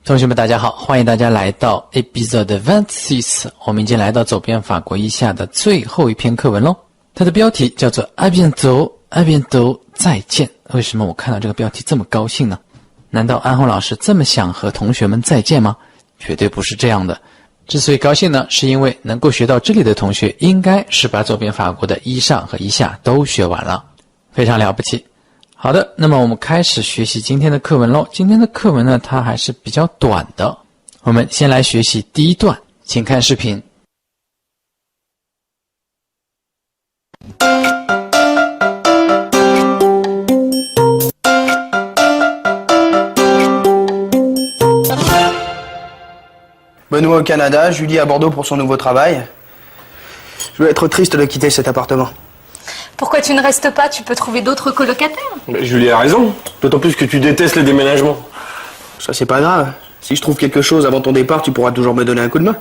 同学们大家好，欢迎大家来到 Episode 26，我们已经来到走遍法国一下的最后一篇课文咯。它的标题叫做 À bientôt， À bientôt， 再见。为什么我看到这个标题这么高兴呢？难道安红老师这么想和同学们再见吗？绝对不是这样的。之所以高兴呢，是因为能够学到这里的同学应该是把走遍法国的一上和一下都学完了，非常了不起。好的，那么我们开始学习今天的课文咯。今天的课文呢，它还是比较短的。我们先来学习第一段，请看视频。Benoît au Canada, Julie à Bordeaux pour son nouveau travail. Je vais être triste de quitter cet appartement. Pourquoi tu ne restes pas? Tu peux trouver d'autres colocataires. Mais Julie a raison, d'autant plus que tu détestes les déménagements. Ça, c'est pas grave. Si je trouve quelque chose avant ton départ, tu pourras toujours me donner un coup de main.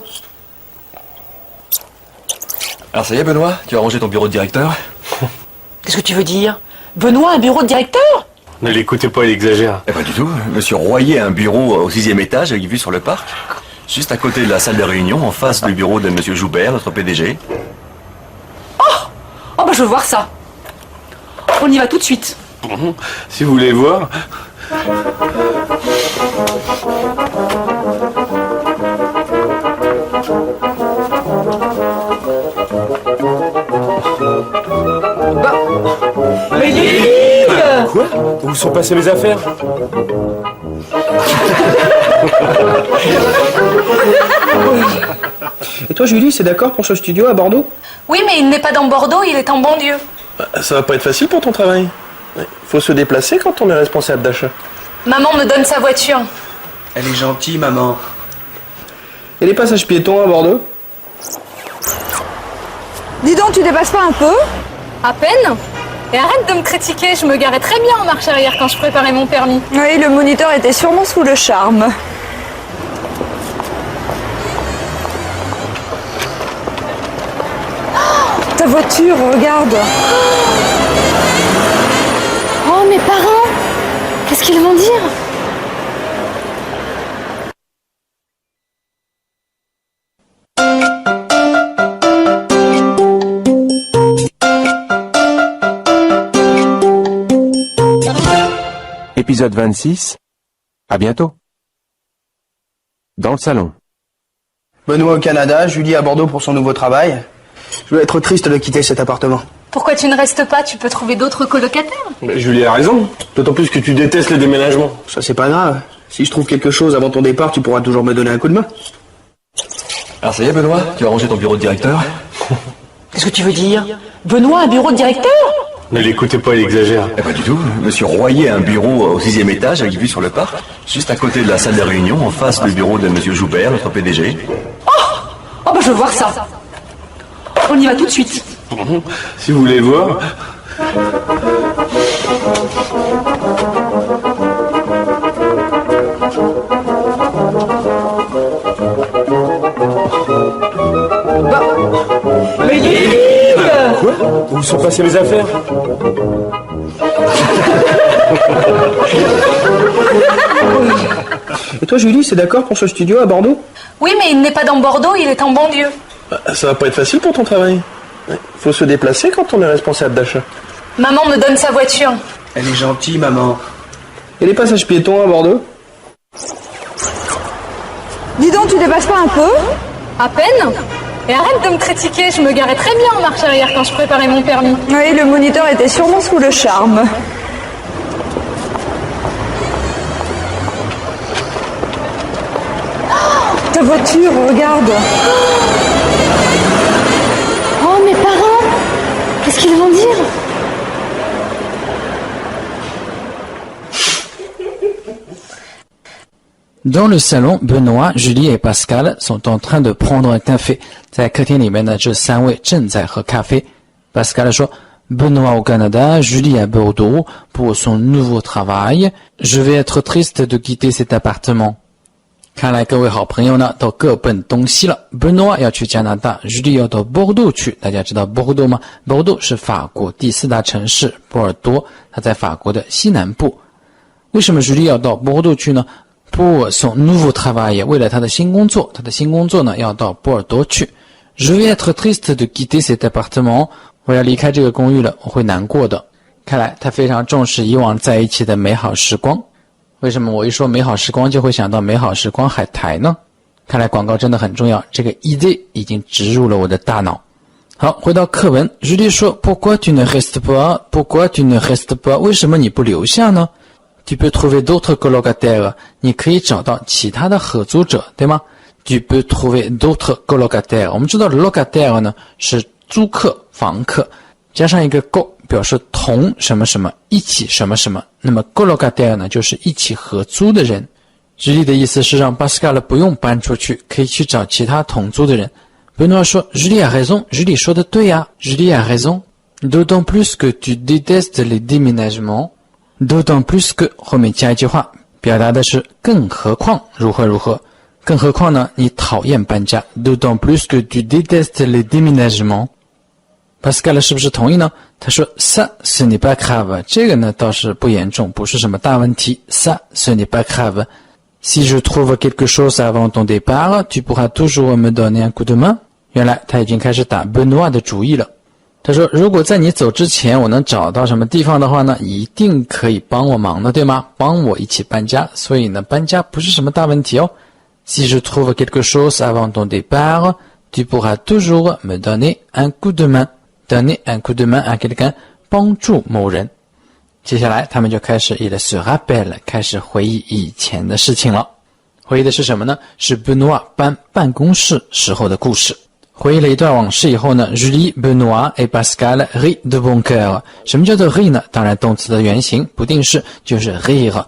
Alors ça y est Benoît, tu as rangé ton bureau de directeur? Qu'est-ce que tu veux dire? Benoît, un bureau de directeur? Ne l'écoutez pas, il exagère. Eh pas du tout, Monsieur Royer a un bureau au 6e étage avec vue sur le parc, juste à côté de la salle de réunion, en face du bureau de Monsieur Joubert, notre PDG. Oh bah je veux voir ça. On y va tout de suite. Si vous voulez voir... Mais Lily! Quoi? Où sont passées mes affaires? Et toi, Julie, c'est d'accord pour ce studio à Bordeaux? Oui, mais il n'est pas dans Bordeaux, il est en banlieue. Ça va pas être facile pour ton travail. Faut se déplacer quand on est responsable d'achat. Maman me donne sa voiture. Elle est gentille, maman. Et les passages piétons à Bordeaux? Dis donc, tu dépasses pas un peu? À peine. Et arrête de me critiquer, je me garais très bien en marche arrière quand je préparais mon permis. Oui, le moniteur était sûrement sous le charme. Ta voiture, regarde. Oh, mes parents! Qu'est-ce qu'ils vont dire? Épisode 26. À bientôt. Dans le salon. Benoît au Canada, Julie à Bordeaux pour son nouveau travail. Je vais être triste de quitter cet appartement. Pourquoi tu ne restes pas? Tu peux trouver d'autres colocataires. Mais Julie a raison, d'autant plus que tu détestes les déménagements. Ça, c'est pas grave. Si je trouve quelque chose avant ton départ, tu pourras toujours me donner un coup de main. Alors ça y est Benoît, tu as rangé ton bureau de directeur? Qu'est-ce que tu veux dire? Benoît, un bureau de directeur? Ne l'écoutez pas, il exagère. Eh pas du tout, Monsieur Royer a un bureau au 6e étage avec vue sur le parc, juste à côté de la salle de réunion, en face du bureau de Monsieur Joubert, notre PDG. Oh bah je veux voir ça. On y va tout de suite. Si vous voulez voir... Mais Lily! Quoi? Où sont passées mes affaires? Et toi, Julie, c'est d'accord pour ce studio à Bordeaux? Oui, mais il n'est pas dans Bordeaux, il est en banlieue. Ça va pas être facile pour ton travail. Faut se déplacer quand on est responsable d'achat. Maman me donne sa voiture. Elle est gentille, maman. Et les passages piétons à Bordeaux? Dis donc, tu dépasses pas un peu? À peine. Et arrête de me critiquer, je me garais très bien en marche arrière quand je préparais mon permis. Oui, le moniteur était sûrement sous le charme. Ta voiture, regarde. Oh, mes parents! Qu'est-ce qu'ils vont dire? Dans le salon, Benoît, Julie et Pascal sont en train de prendre un café. 在客厅里面呢，这三位正在喝咖啡。Pascal 说 Benoît au Canada, Julie à Bordeaux pour son nouveau travail. Je vais être triste de quitter cet appartement. 看来各位好朋友呢都各奔东西了。Benoît 要去加拿大 ，Julie 要到 Bordeaux 去。大家知道 Bordeaux 吗 ？Bordeaux 是法国第4大城市，波尔多，它在法国的西南部。为什么 Julie 要到 Bordeaux 去呢？ pour son nouveau travail， 为了他的新工作，他的新工作呢要到波尔多去。Je vais être triste de quitter cet appartement， 我要离开这个公寓了，我会难过的。看来他非常重视以往在一起的美好时光。为什么我一说美好时光就会想到美好时光海苔呢？看来广告真的很重要，这个 idée 已经植入了我的大脑。好，回到课文 Julie 说 Pourquoi tu ne restes pas? Pourquoi tu ne restes pas? 为什么你不留下呢？ Tu peux trouver d'autres colocataires， 你可以找到其他的合租者，对吗？ Tu peux trouver d'autres colocataires。 我们知道 locataire 呢是租客、房客，加上一个 co 表示同什么什么，一起什么什么。那么 colocataire 呢就是一起合租的人。Julie 的意思是让 Pascal 不用搬出去，可以去找其他同租的人。Benoît 说 Julie a raison， Julie 说的对呀 Julie a raison。 D'autant plus que tu détestes les déménagements。 D'autant plus que 后面加一句话，表达的是更何况如何如何。更何况呢，你讨厌搬家。D'autant plus que tu détestes les déménagements。 Pascal 是不是同意呢？他说 Ça ce n'est pas grave， 这个呢倒是不严重，不是什么大问题。Ça ce n'est pas grave。Si je trouve quelque chose avant ton départ, tu pourras toujours me donner un coup de main。 原来他已经开始打 Benoît 的主意了。他说如果在你走之前我能找到什么地方的话呢，一定可以帮我忙的，对吗？帮我一起搬家。所以呢搬家不是什么大问题哦。Si je trouve quelque chose avant ton départ, tu pourras toujours me donner un coup de main. Donner un coup de main à quelqu'un， 帮助某人。接下来他们就开始il se rappelle， 开始回忆以前的事情了。回忆的是什么呢？是 Benoît 搬办公室时候的故事。回忆了一段往事以后呢 Julie, Benoît et Pascal rient de bon cœur。 什么叫做 rire 呢？当然动词的原形不定式就是 rire，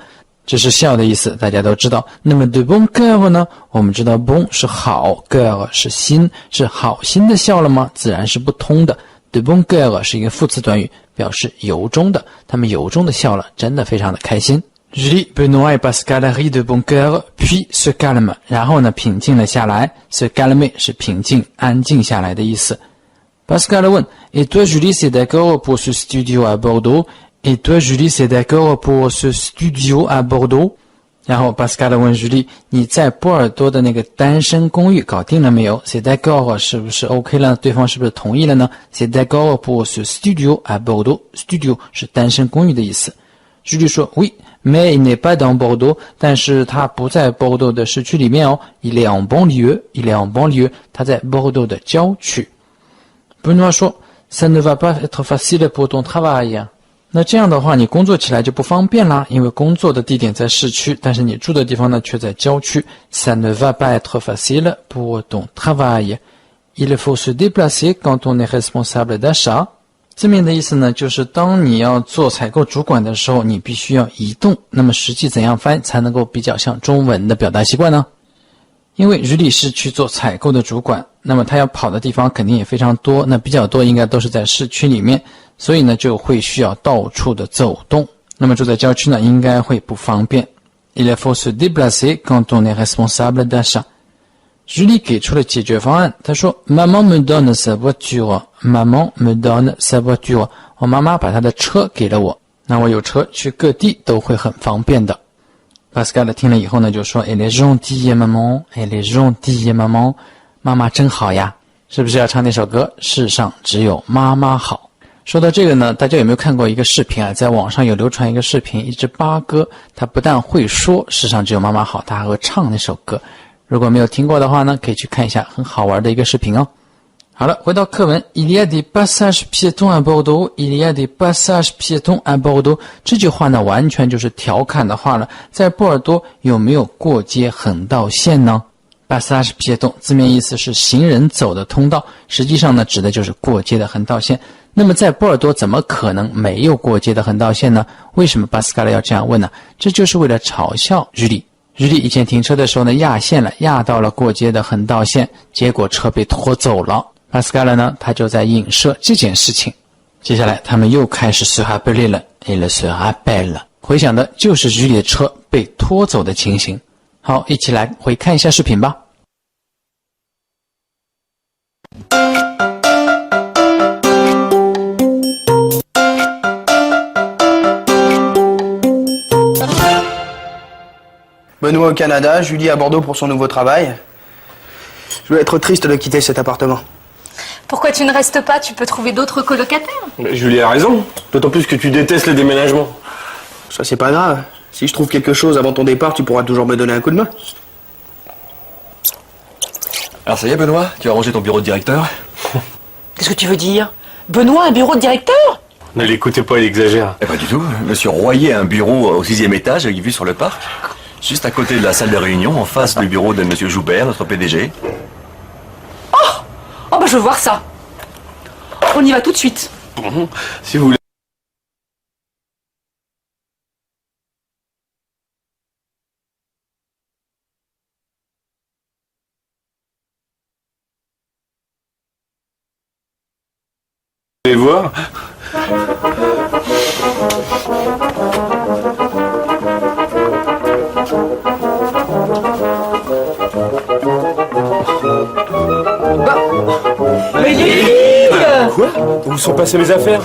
这是笑的意思，大家都知道。那么 de bon cœur 呢？我们知道 bon 是好， cœur 是心，是好心的笑了吗？自然是不通的。de bon cœur 是一个副词短语，表示由衷的，他们由衷的笑了，真的非常的开心。Julie, Benoît et Pascal rient de bon cœur, puis se calment。 然后呢平静了下来。se calmer 是平静、安静下来的意思。Pascal 问 Et toi Julie, c'est d'accord pour ce studio à Bordeaux? Et toi Julie, c'est d'accord pour ce studio à Bordeaux? 然后 Pascal 问 Julie， 你在波尔多的那个单身公寓搞定了没有？ C'est d'accord 是不是 OK 了？对方是不是同意了呢？ C'est d'accord pour ce studio à Bordeaux。 Studio 是单身公寓的意思。 Julie 说 Oui, mais il n'est pas dans Bordeaux， 但是他不在 Bordeaux 的市区里面哦。 Il est en banlieue， il est en banlieue， 他在 Bordeaux 的郊区。 Benoît 说 Ça ne va pas être facile pour ton travail。那这样的话你工作起来就不方便啦，因为工作的地点在市区，但是你住的地方呢却在郊区。 Ça ne va pas être facile pour ton travail. Il faut se déplacer quand on est responsable d'achat。 字面的意思呢就是当你要做采购主管的时候，你必须要移动。那么实际怎样翻才能够比较像中文的表达习惯呢？因为Julie是去做采购的主管，那么他要跑的地方肯定也非常多，那比较多应该都是在市区里面，所以呢就会需要到处的走动。那么住在郊区呢应该会不方便。 Il faut se déplacer quand on est responsable d'achat。 Julie 给出了解决方案，她说 Maman me donne sa voiture. Maman me donne sa voiture。 我妈妈把她的车给了我，那我有车去各地都会很方便的。Pascal 听了以后呢就说 Elle est gentille maman, elle est gentille maman。 妈妈真好呀，是不是要唱那首歌世上只有妈妈好？说到这个呢，大家有没有看过一个视频啊？在网上有流传一个视频，一只八哥，它不但会说世上只有妈妈好，它还会唱那首歌。如果没有听过的话呢，可以去看一下，很好玩的一个视频哦。好了，回到课文 Il y a des passages piétons à Bordeaux, il y a des passages piétons à Bordeaux。 这句话呢完全就是调侃的话了。在波尔多有没有过街横道线呢？ Passage piéton 字面意思是行人走的通道，实际上呢指的就是过街的横道线。那么在波尔多怎么可能没有过街的横道线呢？为什么巴斯卡勒要这样问呢？这就是为了嘲笑Julie。Julie 以前停车的时候呢压线了，压到了过街的横道线，结果车被拖走了。巴斯卡勒呢他就在影射这件事情。接下来他们又开始 se rappeler 了 Il se rappelle， 回想的就是 Julie 的车被拖走的情形。好，一起来回看一下视频吧。Benoît au Canada, Julie à Bordeaux pour son nouveau travail. Je vais être triste de quitter cet appartement. Pourquoi tu ne restes pas? Tu peux trouver d'autres colocataires. Mais Julie a raison. D'autant plus que tu détestes les déménagements. Ça, c'est pas grave. Si je trouve quelque chose avant ton départ, tu pourras toujours me donner un coup de main. Alors ça y est, Benoît, tu as rangé ton bureau de directeur? Qu'est-ce que tu veux dire? Benoît, un bureau de directeur? Ne l'écoutez pas, il exagère. Eh pas du tout. Monsieur Royer a un bureau au 6e étage avec vue sur le parc, juste à côté de la salle de réunion, en face du bureau de monsieur Joubert, notre PDG. Oh bah je veux voir ça. On y va tout de suite. Si vous voulez. Vous voulez voir? Mais Lily! Quoi? Où sont passées mes affaires?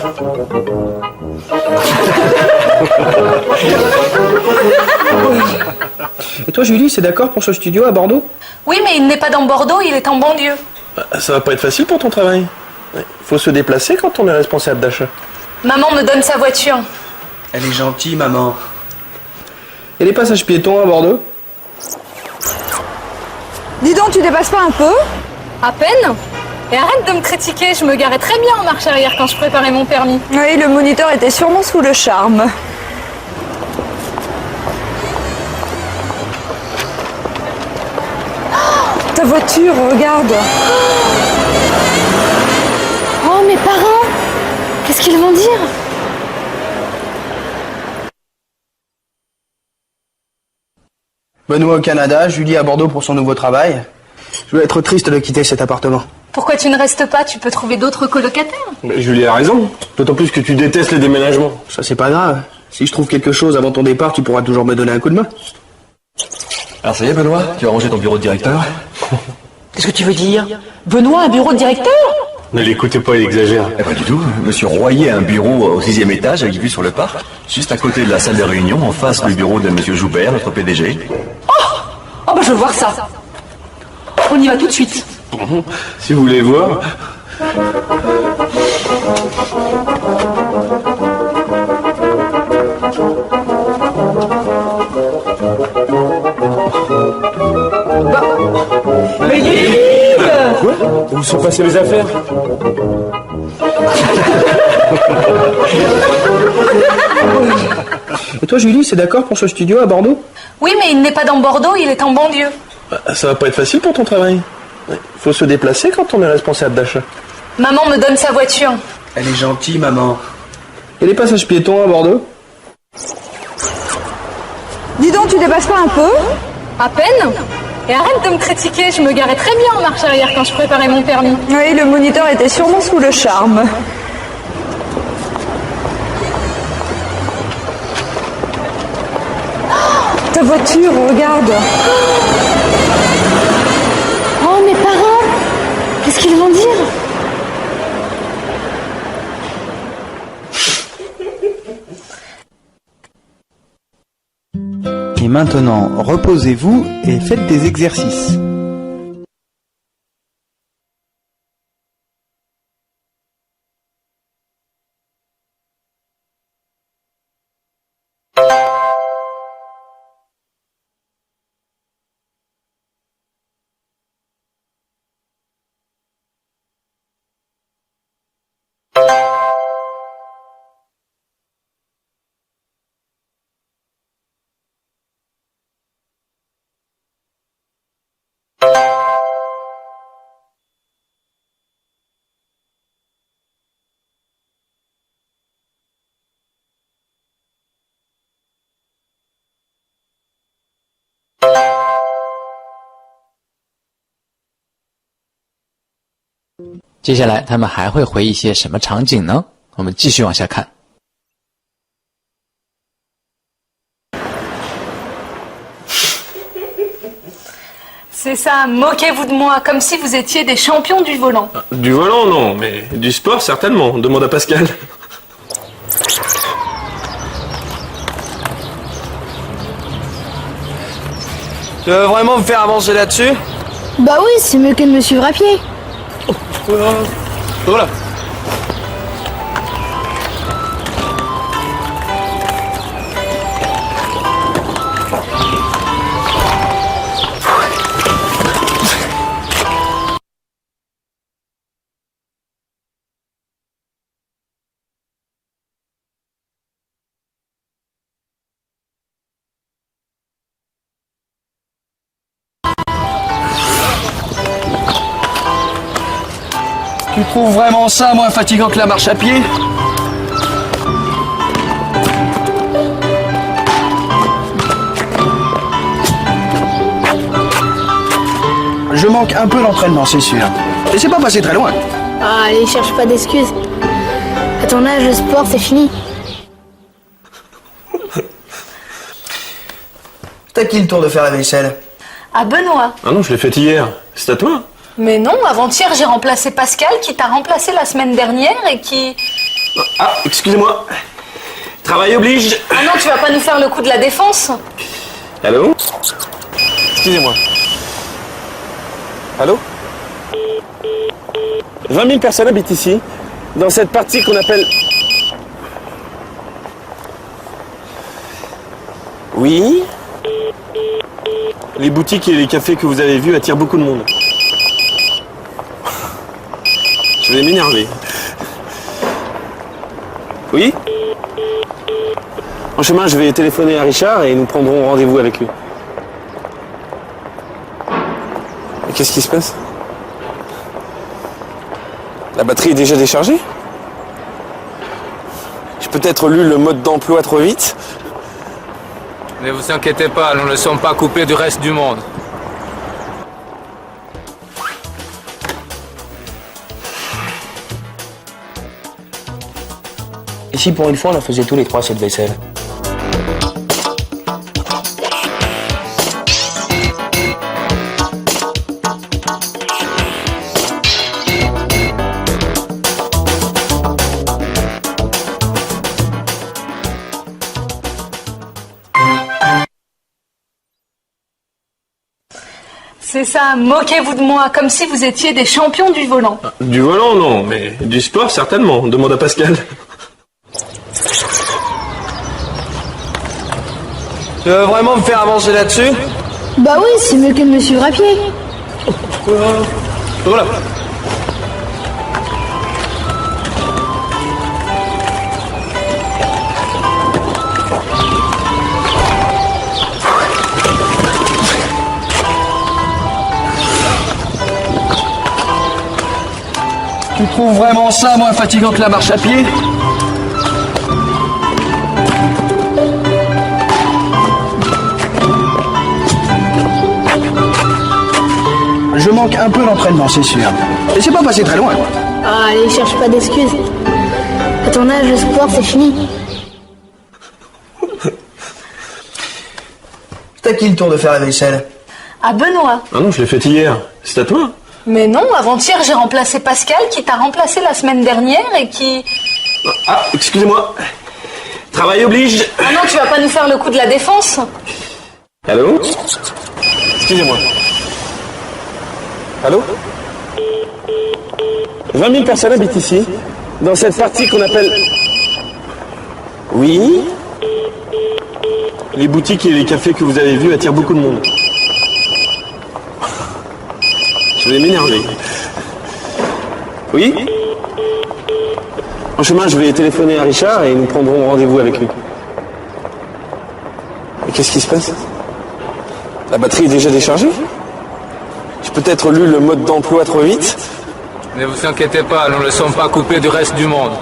Et toi, Julie, c'est d'accord pour ce studio à Bordeaux? Oui, mais il n'est pas dans Bordeaux, il est en banlieue. Ça va pas être facile pour ton travail. Faut se déplacer quand on est responsable d'achat. Maman me donne sa voiture. Elle est gentille, maman. Et les passages piétons à Bordeaux? Dis donc, tu dépasses pas un peu? À peine. Et arrête de me critiquer, je me garais très bien en marche arrière quand je préparais mon permis. Oui, le moniteur était sûrement sous le charme. Ta voiture, regarde. Oh, mes parents! Qu'est-ce qu'ils vont dire? Benoît au Canada, Julie à Bordeaux pour son nouveau travail. Je vais être triste de quitter cet appartement. Pourquoi tu ne restes pas? Tu peux trouver d'autres colocataires. Mais Julie a raison. D'autant plus que tu détestes les déménagements. Ça, c'est pas grave. Si je trouve quelque chose avant ton départ, tu pourras toujours me donner un coup de main. Alors ça y est, Benoît, tu as rangé ton bureau de directeur? Qu'est-ce que tu veux dire? Benoît, un bureau de directeur? Ne l'écoutez pas, il exagère. Eh pas du tout. Monsieur Royer a un bureau au 6e étage avec vue sur le parc, juste à côté de la salle de réunion, en face du bureau de monsieur Joubert, notre PDG. Oh bah je veux voir ça. On y va tout de suite. Si vous voulez voir. Mais Lily! Quoi? Où sont passées mes affaires? Et toi, Julie, c'est d'accord pour ce studio à Bordeaux? Oui, mais il n'est pas dans Bordeaux, il est en banlieue. Ça va pas être facile pour ton travail. Faut se déplacer quand on est responsable d'achat. Maman me donne sa voiture. Elle est gentille, maman. Et les passages piétons à Bordeaux? Dis donc, tu dépasses pas un peu? À peine. Et arrête de me critiquer, je me garais très bien en marche arrière quand je préparais mon permis. Oui, le moniteur était sûrement sous le charme. Ta voiture, regarde. Oh, mes parents! Qu'est-ce qu'ils vont dire? Et maintenant, reposez-vous et faites des exercices.接下来他们还会回忆一些什么场景呢？我们继续往下看。C'est ça, moquez-vous de moi, comme si vous étiez des champions du volant. Du volant, non, mais du sport, certainement. Demande à Pascal. Tu veux vraiment me faire avancer là-dessus? Bah oui, c'est mieux que de me suivre à pied. Voilà. Tu trouves vraiment ça moins fatigant que la marche à pied? Je manque un peu d'entraînement, c'est sûr. Et c'est pas passé très loin. Ah, allez, cherche pas d'excuses. À ton âge, le sport, c'est fini. C'est à qui le tour de faire la vaisselle? À Benoît. Ah non, je l'ai fait hier. C'est à toi? Mais non, avant-hier, j'ai remplacé Pascal, qui t'a remplacé la semaine dernière et qui... Ah, excusez-moi. Travail oblige. Ah non, tu vas pas nous faire le coup de la défense? Allô? Excusez-moi. Allô? 20 000 personnes habitent ici, dans cette partie qu'on appelle... Oui? Les boutiques et les cafés que vous avez vus attirent beaucoup de monde. Je vais m'énerver. Oui? En chemin, je vais téléphoner à Richard et nous prendrons rendez-vous avec lui. Mais qu'est-ce qui se passe? La batterie est déjà déchargée? J'ai peut-être lu le mode d'emploi trop vite. Ne vous inquiétez pas, nous ne sommes pas coupés du reste du monde. Et si pour une fois on en faisait tous les trois cette vaisselle? C'est ça, moquez-vous de moi, comme si vous étiez des champions du volant. Du volant, non, mais du sport, certainement. Demande à Pascal. Tu veux vraiment me faire avancer là-dessus? Bah oui, c'est mieux que de me suivre à pied. Voilà. Tu trouves vraiment ça moins fatigant que la marche à pied? Je manque un peu d'entraînement, c'est sûr. Et c'est pas passé très loin. Ah, allez, cherche pas d'excuses. À ton âge, le sport, c'est fini. C'est à qui le tour de faire la vaisselle? À Benoît. Ah non, je l'ai fait hier. C'est à toi? Mais non, avant-hier, j'ai remplacé Pascal, qui t'a remplacé la semaine dernière et qui... Ah, excusez-moi. Travail oblige. Ah non, tu vas pas nous faire le coup de la défense? Allô? Excusez-moi. Allô? 20 000 personnes habitent ici, dans cette partie qu'on appelle... Oui? Les boutiques et les cafés que vous avez vus attirent beaucoup de monde. Je vais m'énerver. Oui? En chemin, je vais téléphoner à Richard et nous prendrons rendez-vous avec lui. Mais qu'est-ce qui se passe? La batterie est déjà déchargée? J'ai peut-être lu le mode d'emploi trop vite. Ne vous inquiétez pas, nous ne sommes pas coupés du reste du monde.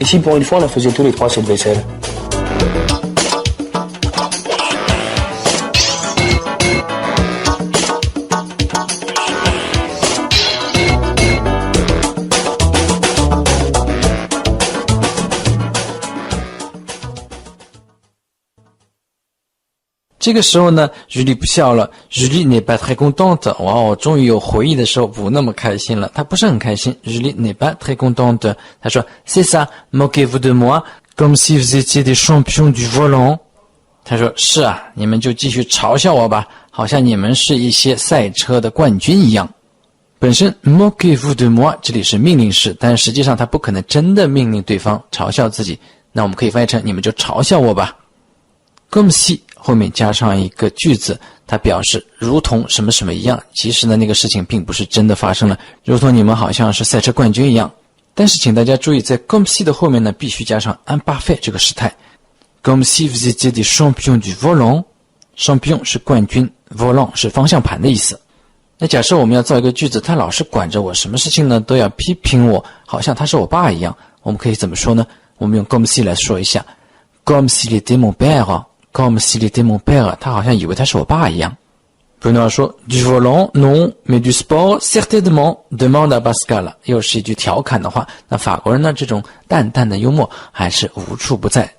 Et si pour une fois on en faisait tous les trois cette vaisselle? 这个时候呢，Julie不笑了 ，Julie n'est pas très contente。哇哦，终于有回忆的时候不那么开心了，她不是很开心。Julie n'est pas très contente。她说 ：“C'est ça, moquez-vous de moi, comme si vous étiez des champions du volant。”她说：“是啊，你们就继续嘲笑我吧，好像你们是一些赛车的冠军一样。”本身 moquez-vous de moi 这里是命令式，但实际上他不可能真的命令对方嘲笑自己，那我们可以翻译成你们就嘲笑我吧。comme si 后面加上一个句子，它表示如同什么什么一样，其实呢那个事情并不是真的发生了，如同你们好像是赛车冠军一样。但是请大家注意，在 comme si 的后面呢必须加上 imparfait 这个时态。comme si vous étiez des champions du volant， champion 是冠军， volant 是方向盘的意思。那假设我们要造一个句子，他老是管着我，什么事情呢都要批评我，好像他是我爸一样，我们可以怎么说呢？我们用 comme si 来说一下 comme s'il était mon père， comme s'il était mon père， 他好像以为他是我爸一样。Benoît 说 du volant non mais du sport certainement demande à Pascal， 又是一句调侃的话，那法国人呢这种淡淡的幽默还是无处不在。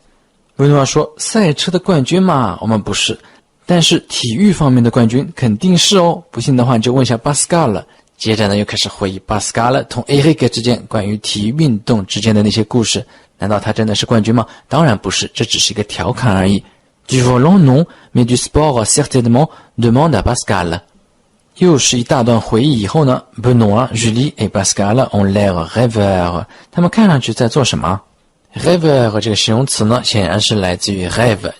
Benoît 说赛车的冠军嘛我们不是，但是体育方面的冠军肯定是哦，不信的话你就问一下 Pascal 了。接着呢又开始回忆 Pascal 同 Eric 之间关于体育运动之间的那些故事，难道他真的是冠军吗？当然不是，这只是一个调侃而已。Du volant non mais du sport certainement demande à Pascal。 又是一大段回忆以后呢， Benoît, Julie et Pascal ont l'air rêveurs， 他们看上去在做什么？ Rêveur 这个形容词呢显然是来自于 rêve，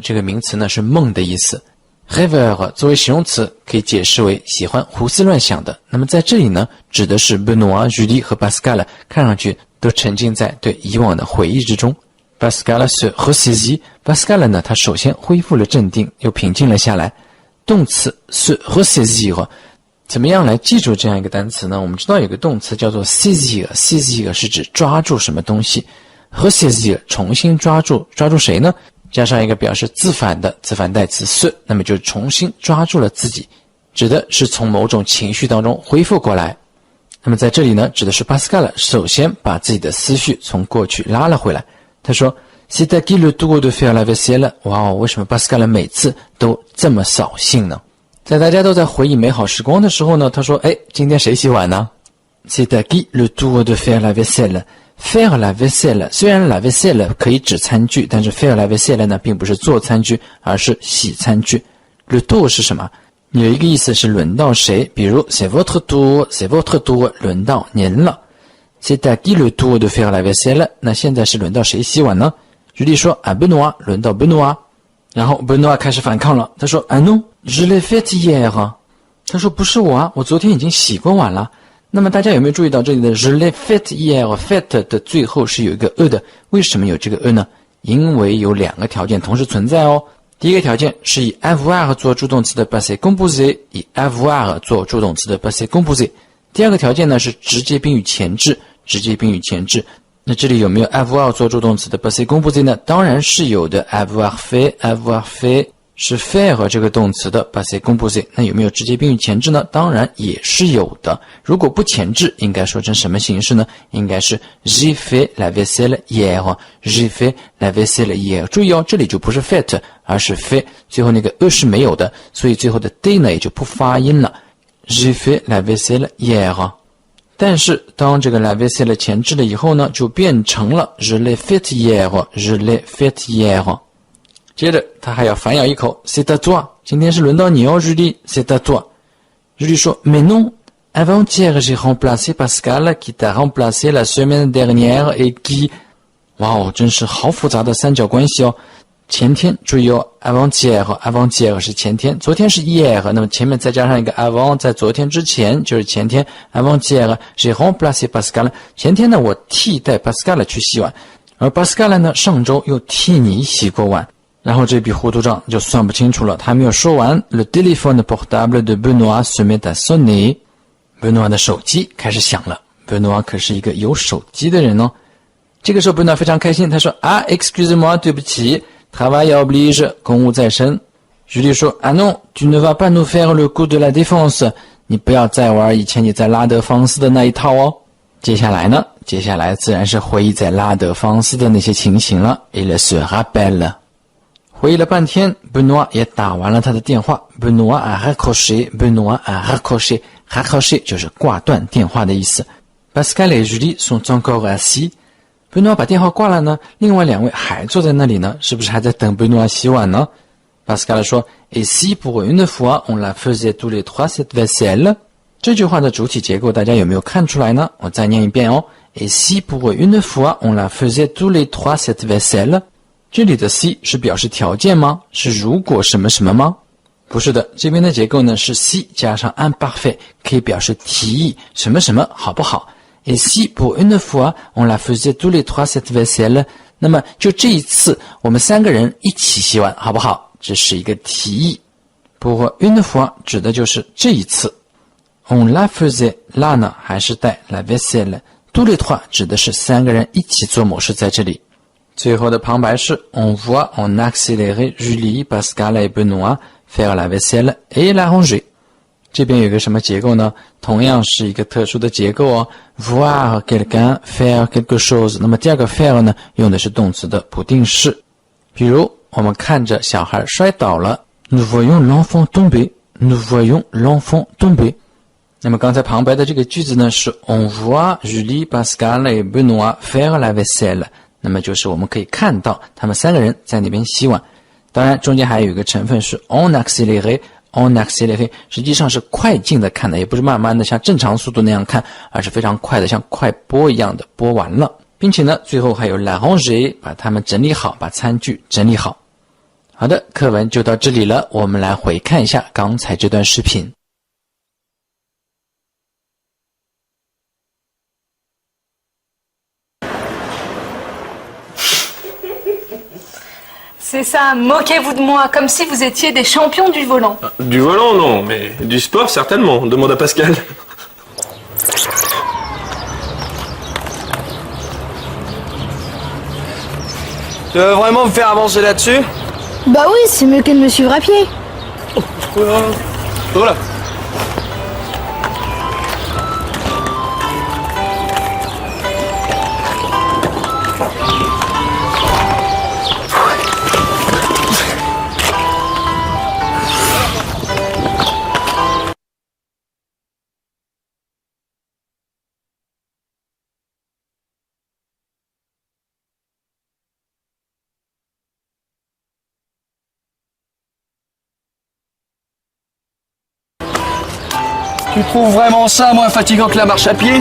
这个名词呢是梦的意思。Rêveur 作为形容词可以解释为喜欢胡思乱想的，那么在这里呢指的是 Benoît, Julie 和 Pascal 看上去都沉浸在对以往的回忆之中。Pascal se ressaisit， Pascal 呢他首先恢复了镇定，又平静了下来。动词 se ressaisir， 怎么样来记住这样一个单词呢？我们知道有个动词叫做 saisir， 是指抓住什么东西， ressaisir 重新抓住，抓住谁呢？加上一个表示自反的自反代词 se， 那么就重新抓住了自己，指的是从某种情绪当中恢复过来。那么在这里呢指的是 Pascal 首先把自己的思绪从过去拉了回来。他说 C'est à qui le tour de faire la vaisselle？ 哇哦，为什么 Pascal 每次都这么扫兴呢？在大家都在回忆美好时光的时候呢，他说今天谁洗碗呢？ C'est à qui le tour de faire la vaisselle？ Faire la vaisselle， 虽然 la vaisselle 可以指餐具，但是 faire la vaisselle 呢并不是做餐具，而是洗餐具。Le tour 是什么？有一个意思是轮到谁，比如 C'est votre tour， C'est votre tour， 轮到您了。C'est à qui le tour de faire la vaisselle？ 那现在是轮到谁洗碗呢？Julie 说 à Benoît， 轮到 Benoît。然后 Benoît 开始反抗了，他说 Ah non, je l'ai fait hier。 他说不是我啊，我昨天已经洗过碗了。那么大家有没有注意到这里的 je l'ai fait hier fait 的最后是有一个 的，为什么有这个呢？因为有两个条件同时存在哦。第一个条件是以 avoir 做助动词的 passé composé， 以 avoir 做助动词的 passé composé。第二个条件呢是直接宾语前置，直接宾语前置。那这里有没有 avoir 做助动词的 passé composé 呢？当然是有的， avoir fait 是 faire 这个动词的 passé composé。那有没有直接宾语前置呢？当然也是有的。如果不前置，应该说成什么形式呢？应该是 j'ai fait la vaisselle hier， j'ai fait la vaisselle hier。 注意哦，这里就不是 fait 而是 fait， 最后那个是没有的，所以最后的 d 呢也就不发音了。J'ai fait la vaisselle hier。 但是当这个 la vaisselle 前置了以后呢，就变成了 je l'ai fait hier， je l'ai fait hier。 接着他还要反咬一口 c'est à toi， 今天是轮到你哦 Julie， c'est à toi。 Julie 说 mais non avant-hier j'ai remplacé Pascal qui t'a remplacé la semaine dernière et qui…… 哇哦，真是好复杂的三角关系哦。前天注意哦 avant-hier 是前天，昨天是 hier， 那么前面再加上一个 avant， 在昨天之前就是前天。 avant-hier j'ai remplacé Pascal， 前天呢我替代 Pascal 去洗碗，而 Pascal 呢上周又替你洗过碗，然后这笔糊涂账就算不清楚了。他还没有说完， Le téléphone portable de Benoît se met à sonner， Benoît 的手机开始响了。 Benoît 可是一个有手机的人哦。这个时候 Benoît 非常开心，他说excuse-moi， 对不起，travail oblige， 公务在身。 Julie 说 Ah non, tu ne vas pas nous faire le coup de la défense， 你不要再玩以前你在拉德芳斯的那一套哦。接下来呢？接下来自然是回忆在拉德芳斯的那些情形了。Il se rappelle。回忆了半天 Benoît 也打完了他的电话 Benoît a raccroché Benoît a raccroché raccroché 就是挂断电话的意思。Pascal et Julie sont encore assis Benoît 把电话挂了呢，另外两位还坐在那里呢，是不是还在等 Benoît 洗碗呢？ Pascal 说 Et si pour une fois on la faisait tous les trois cette vaisselle 这句话的主体结构大家有没有看出来呢？我再念一遍哦。Et si pour une fois on la faisait tous les trois cette vaisselle 这里的 si 是表示条件吗？是如果什么什么吗？不是的，这边的结构呢是 si 加上 imparfait 可以表示提议什么什么好不好。Et si pour une fois on la faisait tous les trois cette vaisselle 那么就这一次我们三个人一起洗碗好不好？这是一个提议。Pour une fois 指的就是这一次。On la faisait là 呢还是带 la vaisselle tous les trois 指的是三个人一起做某事在这里。最后的旁白是 On voit en accéléré Julie, Pascal et Benoît faire la vaisselle et la ranger 这边有一个什么结构呢？同样是一个特殊的结构哦。Voir quelqu'un faire quelque chose 那么第二个 faire 呢用的是动词的不定式。比如我们看着小孩摔倒了 Nous voyons l'enfant tomber Nous voyons l'enfant tomber 那么刚才旁白的这个句子呢是 On voit Julie, Pascal et Benoît faire la vaisselle 那么就是我们可以看到他们三个人在那边洗碗。当然中间还有一个成分是 en accéléré en accéléré 实际上是快进的看的，也不是慢慢的像正常速度那样看，而是非常快的像快播一样的播完了，并且呢最后还有 la ranger 把它们整理好，把餐具整理好。好的，课文就到这里了，我们来回看一下刚才这段视频。C'est ça, moquez-vous de moi, comme si vous étiez des champions du volant. Du volant, non, mais du sport, certainement. Demande à Pascal. Tu veux vraiment me faire avancer là-dessus? Bah oui, c'est mieux que de me suivre à pied. Voilà. Tu trouves vraiment ça moins fatigant que la marche à pied?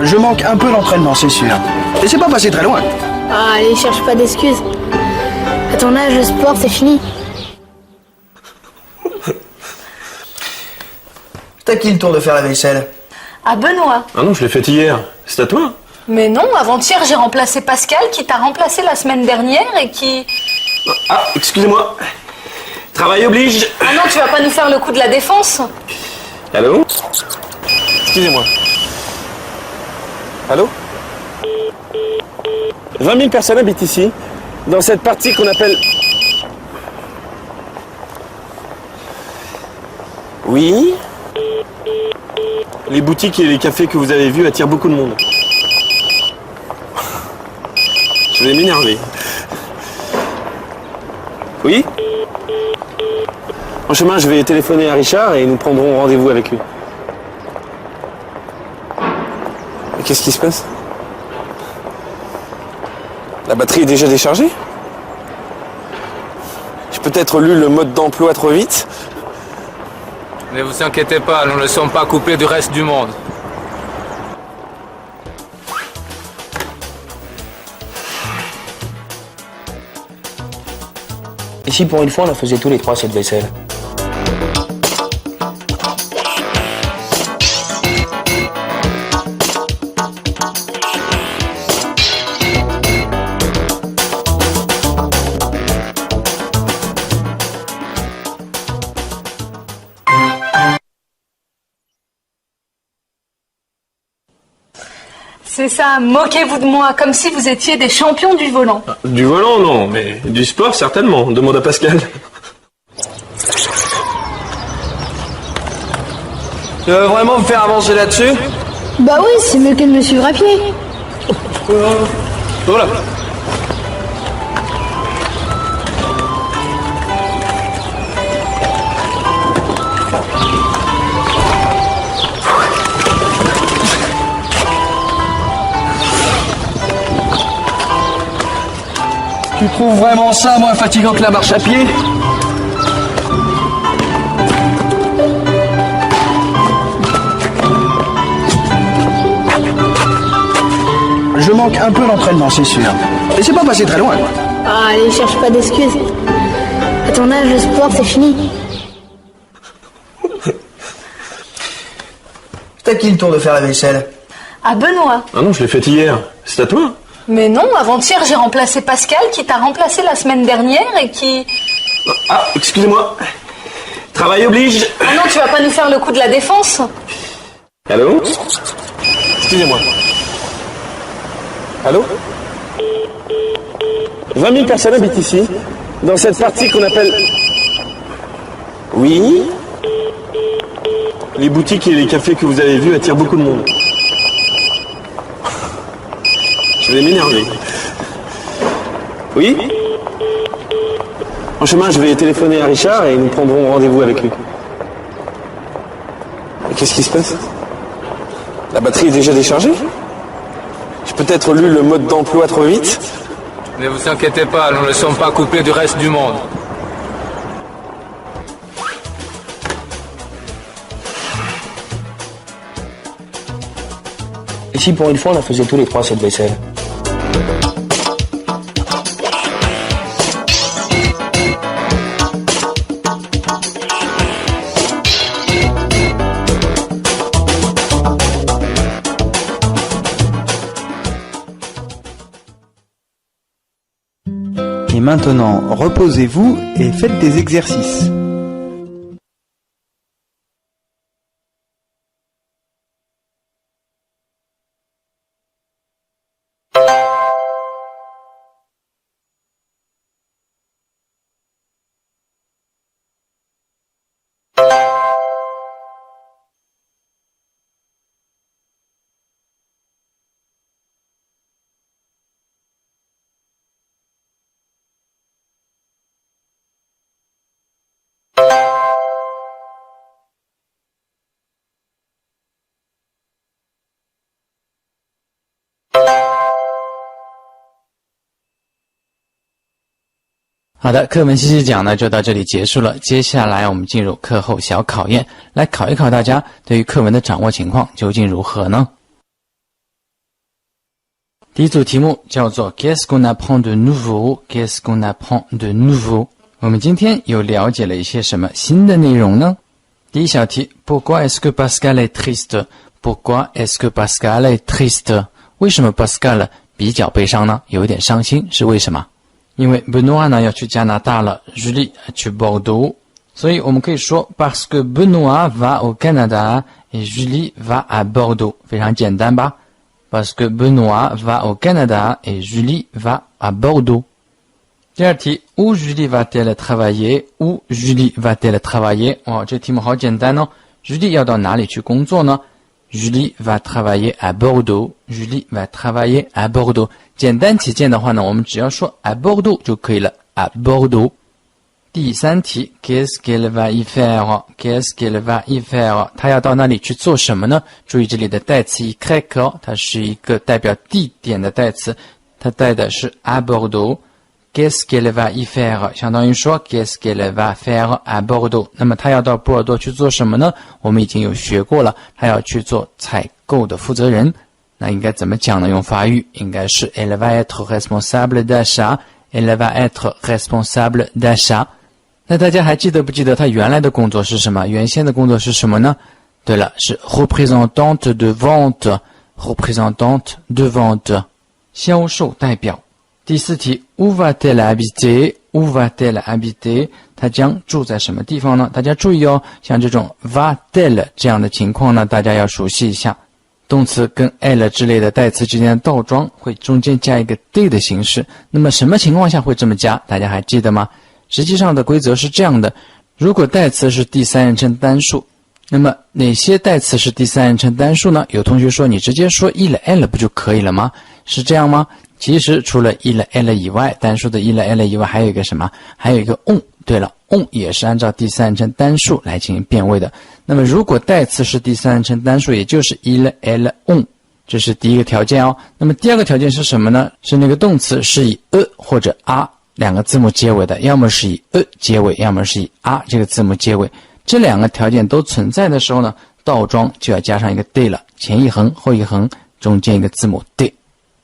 Je manque un peu d'entraînement, c'est sûr. Et c'est pas passé très loin. Ah, allez, cherche pas d'excuses. À ton âge, le sport, c'est fini. C'est à qui le tour de faire la vaisselle? À Benoît. Ah non, je l'ai fait hier. C'est à toi? Mais non, avant-hier j'ai remplacé Pascal qui t'a remplacé la semaine dernière et qui... Ah, excusez-moi. Travail oblige. Ah non, tu vas pas nous faire le coup de la défense? Allô? Excusez-moi. Allô? 20 000 personnes habitent ici, dans cette partie qu'on appelle... Oui? Les boutiques et les cafés que vous avez vus attirent beaucoup de monde. Je vais m'énerver. Oui? En chemin, je vais téléphoner à Richard et nous prendrons rendez-vous avec lui. Mais qu'est-ce qui se passe? La batterie est déjà déchargée? J'ai peut-être lu le mode d'emploi trop vite? Ne vous inquiétez pas, nous ne sommes pas coupés du reste du monde. Et si pour une fois on en faisait tous les trois cette vaisselle? C'est ça, moquez-vous de moi, comme si vous étiez des champions du volant. Du volant, non, mais du sport, certainement. Demande à Pascal. Tu veux vraiment me faire avancer là-dessus? Bah oui, c'est mieux que de me suivre à pied. Voilà. Tu trouves vraiment ça moins fatigant que la marche à pied? Je manque un peu d'entraînement, c'est sûr. Et c'est pas passé très loin, quoi. Ah, allez, cherche pas d'excuses. À ton âge, le sport, c'est fini. C'est à qui le tour de faire la vaisselle? À Benoît. Ah non, je l'ai faite hier. C'est à toi? Mais non, avant-hier, j'ai remplacé Pascal qui t'a remplacé la semaine dernière et qui... Ah, excusez-moi. Travail oblige. Ah non, tu vas pas nous faire le coup de la défense? Allô? Excusez-moi. Allô? 20 000 personnes habitent ici, dans cette partie qu'on appelle... Oui? Les boutiques et les cafés que vous avez vus attirent beaucoup de monde. Je vais m'énerver. Oui? En chemin, je vais téléphoner à Richard et nous prendrons rendez-vous avec lui. Qu'est-ce qui se passe? La batterie est déjà déchargée? J'ai peut-être lu le mode d'emploi trop vite? Ne vous inquiétez pas, nous ne sommes pas coupés du reste du monde. Et si pour une fois on la faisait tous les trois cette vaisselle? Et maintenant, reposez-vous et faites des exercices.好的，课文细细讲呢就到这里结束了。接下来我们进入课后小考验，来考一考大家对于课文的掌握情况究竟如何呢？第一组题目叫做 Qu'est-ce qu'on apprend de nouveau? Qu'est-ce qu'on apprend de nouveau? 我们今天又了解了一些什么新的内容呢？第一小题 Pourquoi est-ce que Pascal est triste? Pourquoi est-ce que Pascal est triste? 为什么 Pascal 比较悲伤呢？有一点伤心，是为什么？因为 Benoît 呢要去加拿大了 Julie 去 Bordeaux 所以我们可以说 parce que Benoît va au Canada et Julie va à Bordeaux 非常简单吧 parce que Benoît va au Canada et Julie va à Bordeaux 第二题 où Julie va-t-elle travailler où Julie va-t-elle travailler 这题目好简单哦 Julie 要到哪里去工作呢Julie va travailler à Bordeaux. Julie va travailler à Bordeaux. 简单起见的话呢，我们只要说 à Bordeaux 就可以了。à Bordeaux. 第三题 Qu'est-ce qu'elle va y faire? Qu'est-ce qu'elle va y faire? 她要到那里去做什么呢？注意这里的代词 y， 它是一个代表地点的代词，它带的是 à Bordeaux。Qu'est-ce qu'elle va y faire? 相当于说 Qu'est-ce qu'elle va faire à Bordeaux? 那么她要到波尔多去做什么呢？我们已经有学过了，她要去做采购的负责人。那应该怎么讲呢？用法语应该是 Elle va être responsable d'achat. Elle va être responsable d'achat. 那大家还记得不记得她原来的工作是什么？原先的工作是什么呢？对了，是 représentante de vente. Représentante de vente. 销售代表。第四题 Où va-t-elle habiter? Où va-t-elle habiter? 她将住在什么地方呢？大家注意哦，像这种 va-t-elle 这样的情况呢，大家要熟悉一下。动词跟 elle 之类的代词之间的倒装会中间加一个 de 的形式。那么什么情况下会这么加？大家还记得吗？实际上的规则是这样的：如果代词是第三人称单数，那么哪些代词是第三人称单数呢？有同学说你直接说 il elle 不就可以了吗？是这样吗？其实除了 il elle 以外，单数的 il elle 以外还有一个什么？还有一个 on。对了 on 也是按照第三人称单数来进行变位的。那么如果代词是第三人称单数，也就是 il elle on， 这是第一个条件哦。那么第二个条件是什么呢？是那个动词是以 或者 a 两个字母结尾的，要么是以 结尾，要么是以 a 这个字母结尾。这两个条件都存在的时候呢，倒装就要加上一个 de 了，前一横后一横，中间一个字母 de。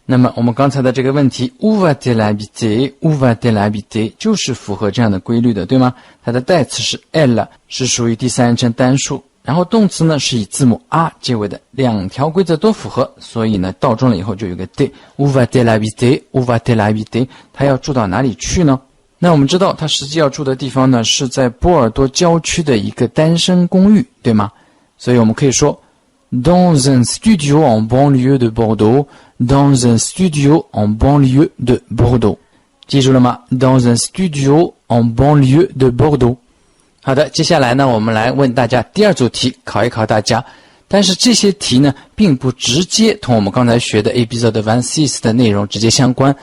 那么我们刚才的这个问题 où va-t-elle habiter où va-t-elle habiter 就是符合这样的规律的，对吗？它的代词是 elle， 是属于第三人称单数，然后动词呢是以字母 a 结尾的，两条规则都符合，所以呢倒装了以后就有个 de。 où va-t-elle habiter où va-t-elle habiter 它要住到哪里去呢？那我们知道它实际要住的地方呢是在波尔多郊区的一个单身公寓，对吗？所以我们可以说Dans un studio en banlieue de Bordeaux, dans un studio en banlieue de Bordeaux. 记住了吗？ Dans un studio en banlieue de Bordeaux. 好的，接下来呢，我们来问大家第二组题，考一考大家。但是这些题呢，并不直接同我们刚才学的 épisode 26的内容直接相关。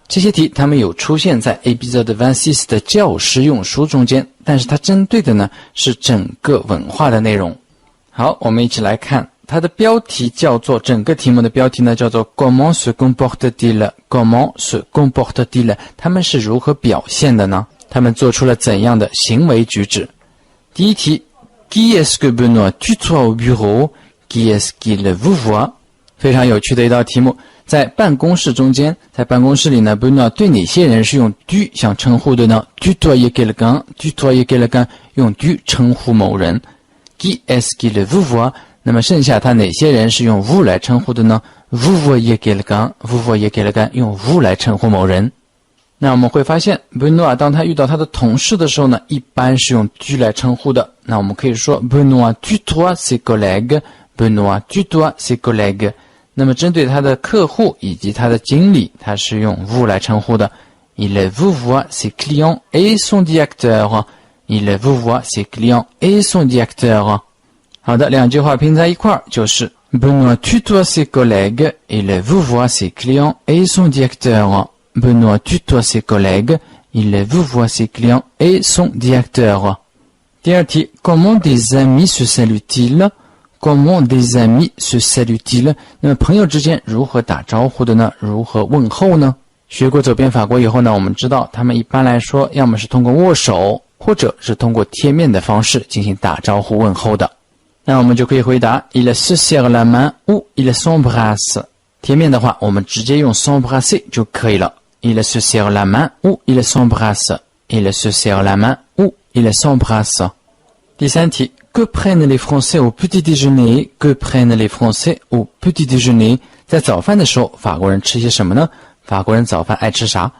这些题它们有出现在 épisode 26的教师用书中间，但是它针对的呢是整个文化的内容。好，我们一起来看。它的标题叫做，整个题目的标题呢叫做 Comment se comporte-t-il Comment se comporte-t-il 他们是如何表现的呢？他们做出了怎样的行为举止？第一题 Qui est-ce que Benoît tutoie au bureau Qui est-ce qu'il vous voit 非常有趣的一道题目。在办公室中间，在办公室里呢 Benoît 对哪些人是用 du 相称呼的呢？ tutoyer quelqu'un tutoyer quelqu'un 用 du 称呼某人。 Qui est-ce qu'il vous voit那么剩下他哪些人是用 vous 来称呼的呢？ vous voyez quelqu'un vous voyez quelqu'un 用 vous 来称呼某人。那我们会发现 Benoît 当他遇到他的同事的时候呢，一般是用 tu 来称呼的。那我们可以说 Benoît tutoie ses collègues Benoît tutoie ses collègues 那么针对他的客户以及他的经理，他是用 vous 来称呼的。 Il vous voit ses clients et son directeur Il vous voit ses clients et son directeur好的，两句话拼在一块儿就是 Benoît tutoie ses collègues, il vous voit ses clients et son directeur. Benoît tutoie ses collègues, il vous voit ses clients et son directeur. 第二题 Comment des amis se saluent-ils? Comment des amis se saluent-ils? 那么朋友之间如何打招呼的呢？如何问候呢？学过走遍法国以后呢，我们知道他们一般来说要么是通过握手，或者是通过贴面的方式进行打招呼问候的。那我们就可以回答 Il se serre la main ou il s'embrasse 贴面的话我们直接用 s'embrasser 就可以了 Il se serre la main ou il s'embrasse Il se serre la main ou il s'embrasse 第三题 Que prennent les Français au petit déjeuner Que prennent les Français au petit déjeuner 在早饭的时候法国人吃些什么呢？法国人早饭爱吃啥？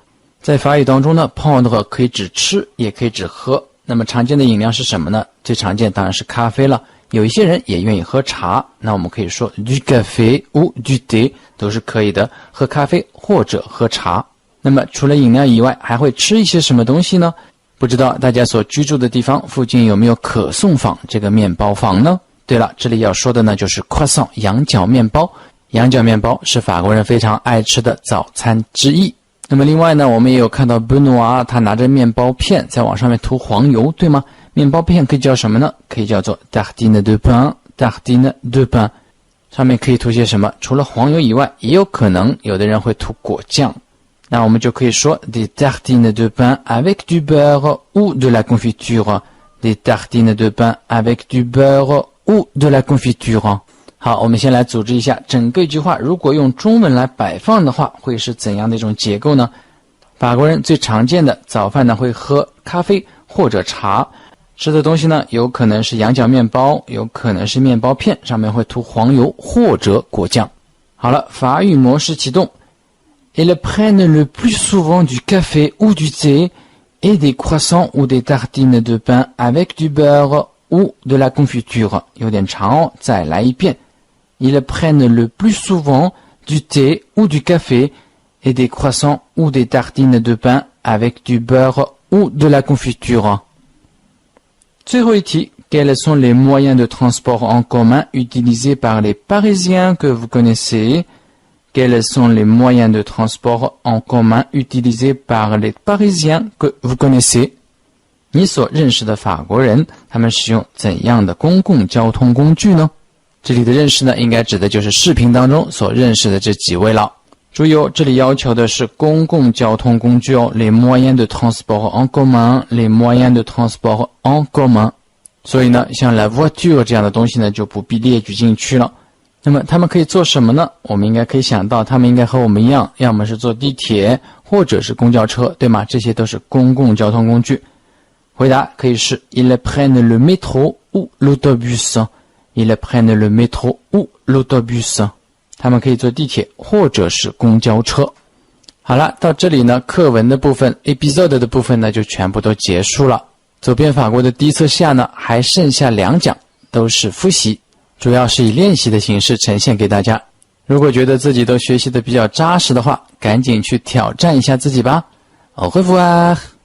在法语当中呢 prendre 可以指吃也可以指喝，那么常见的饮料是什么呢？最常见当然是咖啡了，有一些人也愿意喝茶，那我们可以说 du café ou du thé 都是可以的，喝咖啡或者喝茶。那么除了饮料以外还会吃一些什么东西呢？不知道大家所居住的地方附近有没有可颂坊这个面包房呢？对了，这里要说的呢就是 croissant 羊角面包，羊角面包是法国人非常爱吃的早餐之一。那么另外呢，我们也有看到 Benoît 他拿着面包片在往上面涂黄油，对吗？面包片可以叫什么呢？可以叫做 tartine de pain tartine de pain 上面可以涂些什么？除了黄油以外，也有可能有的人会涂果酱，那我们就可以说 des tartines de pain avec du beurre ou de la confiture des tartines de pain avec du beurre ou de la confiture 好，我们先来组织一下整个一句话，如果用中文来摆放的话，会是怎样的一种结构呢？法国人最常见的早饭呢会喝咖啡或者茶，吃的东西呢有可能是羊角面包，有可能是面包片，上面会涂黄油或者果酱。好了，法语模式启动。Ils prennent le plus souvent du café ou du thé et des croissants ou des tartines de pain avec du beurre ou de la confiture 有点长哦，再来一遍。Ils prennent le plus souvent du thé ou du café et des croissants ou des tartines de pain avec du beurre ou de la confiture. 最后一题 Quels sont les moyens de transport en commun utilisés par les Parisiens que vous connaissez? Quels sont les moyens de transport en commun utilisés par les Parisiens que vous connaissez? 你所认识的法国人，他们使用怎样的公共交通工具呢？这里的认识呢，应该指的就是视频当中所认识的这几位了。注意哦，这里要求的是公共交通工具哦 ，les moyens de transport en commun，les moyens de transport en commun。所以呢，像 la voiture 这样的东西呢，就不必列举进去了。那么他们可以做什么呢？我们应该可以想到，他们应该和我们一样，要么是坐地铁，或者是公交车，对吗？这些都是公共交通工具。回答可以是 ils prennent le métro ou l'autobus。ils prennent le métro ou l'autobus。他们可以坐地铁或者是公交车。好了，到这里呢，课文的部分 episode 的部分呢，就全部都结束了。走遍法国的第一册下呢，还剩下2讲，都是复习，主要是以练习的形式呈现给大家。如果觉得自己都学习的比较扎实的话，赶紧去挑战一下自己吧。Au revoir。